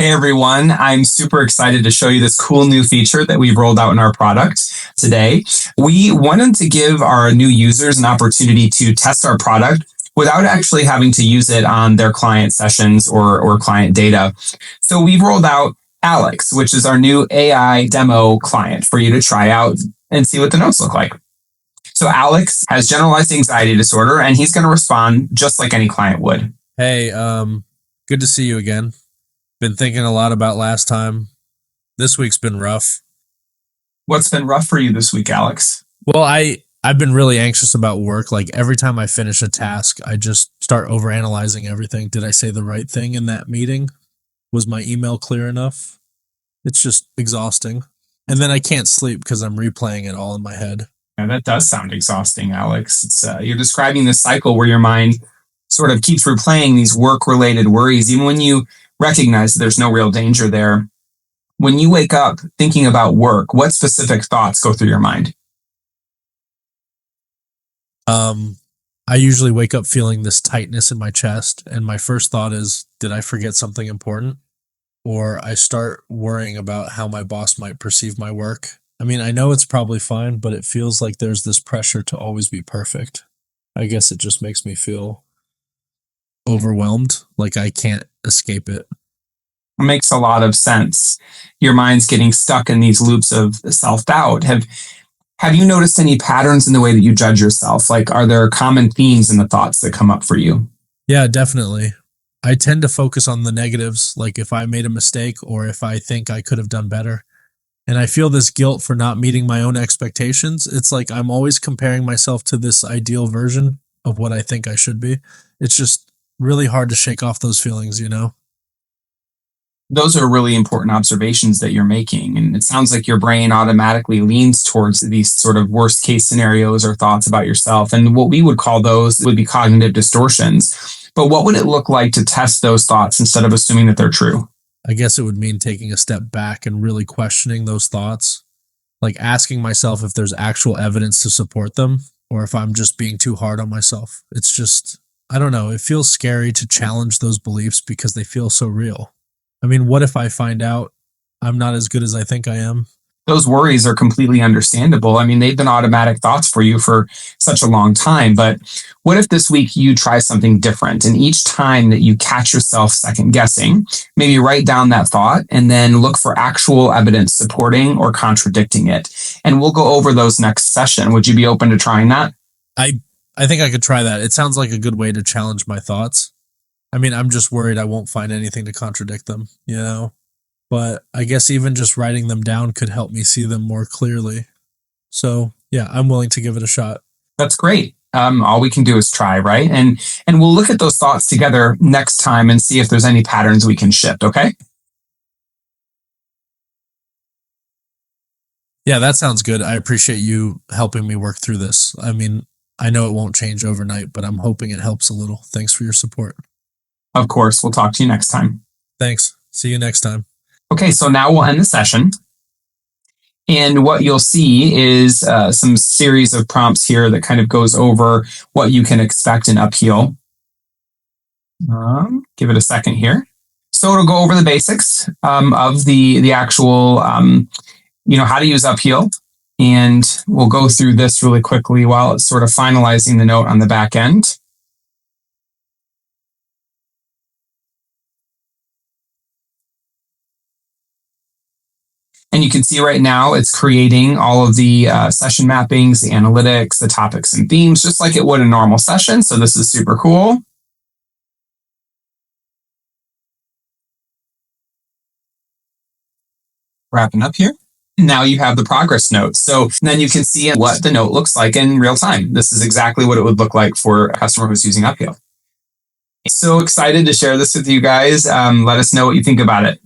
Hey everyone, I'm super excited to show you this cool new feature that we've rolled out in our product today. We wanted to give our new users an opportunity to test our product without actually having to use it on their client sessions or client data. So we've rolled out Alex, which is our new AI demo client for you to try out and see what the notes look like. So Alex has generalized anxiety disorder, and he's going to respond just like any client would. Hey, good to see you again. Been thinking a lot about last time. This week's been rough. What's been rough for you this week, Alex? Well, I've been really anxious about work. Like every time I finish a task, I just start overanalyzing everything. Did I say the right thing in that meeting? Was my email clear enough? It's just exhausting. And then I can't sleep because I'm replaying it all in my head. Yeah, that does sound exhausting, Alex. You're describing this cycle where your mind sort of keeps replaying these work-related worries, even when you recognize that there's no real danger there. When you wake up thinking about work, what specific thoughts go through your mind? I usually wake up feeling this tightness in my chest, and my first thought is, did I forget something important? Or I start worrying about how my boss might perceive my work. I mean, I know it's probably fine, but it feels like there's this pressure to always be perfect. I guess it just makes me feel overwhelmed, like I can't escape it. It makes a lot of sense. Your mind's getting stuck in these loops of self-doubt. Have you noticed any patterns in the way that you judge yourself? Like, are there common themes in the thoughts that come up for you? Yeah, definitely. I tend to focus on the negatives, like if I made a mistake or if I think I could have done better. And I feel this guilt for not meeting my own expectations. It's like I'm always comparing myself to this ideal version of what I think I should be. It's just really hard to shake off those feelings, you know? Those are really important observations that you're making. And it sounds like your brain automatically leans towards these sort of worst case scenarios or thoughts about yourself. And what we would call those would be cognitive distortions. But what would it look like to test those thoughts instead of assuming that they're true? I guess it would mean taking a step back and really questioning those thoughts, like asking myself if there's actual evidence to support them or if I'm just being too hard on myself. It's just, I don't know, it feels scary to challenge those beliefs because they feel so real. I mean, what if I find out I'm not as good as I think I am? Those worries are completely understandable. I mean, they've been automatic thoughts for you for such a long time. But what if this week you try something different? And each time that you catch yourself second guessing, maybe write down that thought and then look for actual evidence supporting or contradicting it. And we'll go over those next session. Would you be open to trying that? I think I could try that. It sounds like a good way to challenge my thoughts. I mean, I'm just worried I won't find anything to contradict them, you know? But I guess even just writing them down could help me see them more clearly. So yeah, I'm willing to give it a shot. That's great. All we can do is try, right? And we'll look at those thoughts together next time and see if there's any patterns we can shift, okay? Yeah, that sounds good. I appreciate you helping me work through this. I mean, I know it won't change overnight, but I'm hoping it helps a little. Thanks for your support. Of course, we'll talk to you next time. Thanks. See you next time. Okay, so now we'll end the session. And what you'll see is some series of prompts here that kind of goes over what you can expect in Upheal. Give it a second here. So it'll go over the basics of the actual, how to use Upheal. And we'll go through this really quickly while it's sort of finalizing the note on the back end. And you can see right now it's creating all of the session mappings, the analytics, the topics and themes, just like it would a normal session. So this is super cool. Wrapping up here. Now you have the progress notes. So then you can see what the note looks like in real time. This is exactly what it would look like for a customer who's using Upheal. So excited to share this with you guys. Let us know what you think about it.